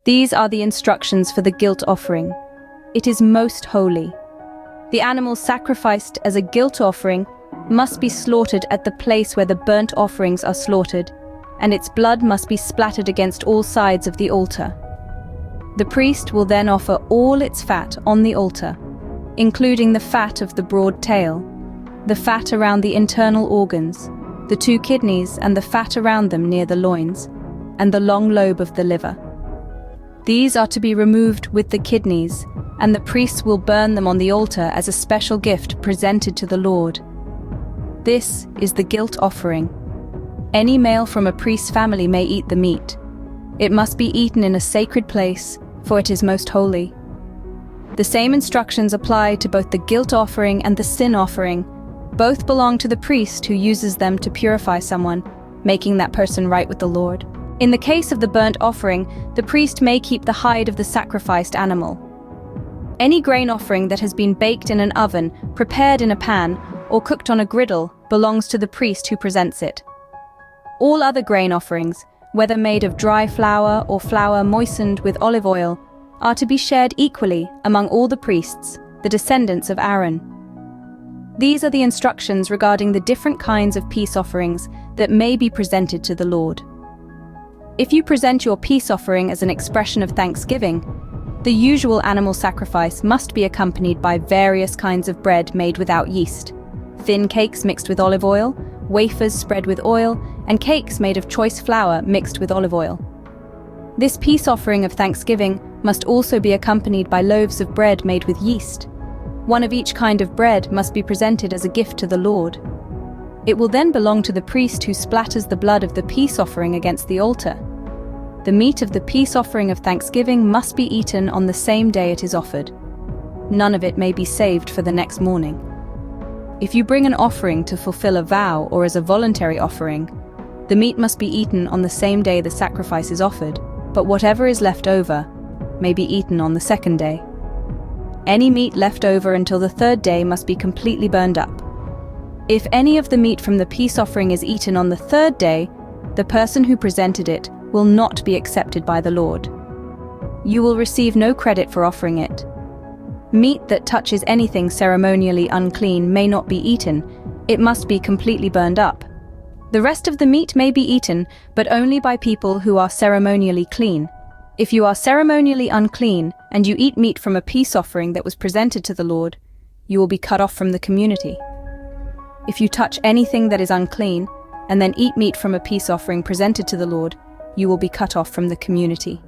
These are the instructions for the guilt offering. It is most holy. The animal sacrificed as a guilt offering must be slaughtered at the place where the burnt offerings are slaughtered, and its blood must be splattered against all sides of the altar. The priest will then offer all its fat on the altar, including the fat of the broad tail, the fat around the internal organs, the 2 kidneys and the fat around them near the loins, and the long lobe of the liver. These are to be removed with the kidneys, and the priests will burn them on the altar as a special gift presented to the Lord. This is the guilt offering. Any male from a priest's family may eat the meat. It must be eaten in a sacred place, for it is most holy. The same instructions apply to both the guilt offering and the sin offering. Both belong to the priest who uses them to purify someone, making that person right with the Lord. In the case of the burnt offering, the priest may keep the hide of the sacrificed animal. Any grain offering that has been baked in an oven, prepared in a pan, or cooked on a griddle belongs to the priest who presents it. All other grain offerings, whether made of dry flour or flour moistened with olive oil, are to be shared equally among all the priests, the descendants of Aaron. These are the instructions regarding the different kinds of peace offerings that may be presented to the Lord. If you present your peace offering as an expression of thanksgiving, the usual animal sacrifice must be accompanied by various kinds of bread made without yeast, thin cakes mixed with olive oil, wafers spread with oil, and cakes made of choice flour mixed with olive oil. This peace offering of thanksgiving must also be accompanied by loaves of bread made with yeast. One of each kind of bread must be presented as a gift to the Lord. It will then belong to the priest who splatters the blood of the peace offering against the altar. The meat of the peace offering of thanksgiving must be eaten on the same day it is offered. None of it may be saved for the next morning. If you bring an offering to fulfill a vow or as a voluntary offering, the meat must be eaten on the same day the sacrifice is offered, but whatever is left over may be eaten on the second day. Any meat left over until the 3rd day must be completely burned up. If any of the meat from the peace offering is eaten on the 3rd day, the person who presented it will not be accepted by the Lord. You will receive no credit for offering it. Meat that touches anything ceremonially unclean may not be eaten. It must be completely burned up. The rest of the meat may be eaten, but only by people who are ceremonially clean. If you are ceremonially unclean and you eat meat from a peace offering that was presented to the Lord, you will be cut off from the community. If you touch anything that is unclean and then eat meat from a peace offering presented to the Lord, you will be cut off from the community.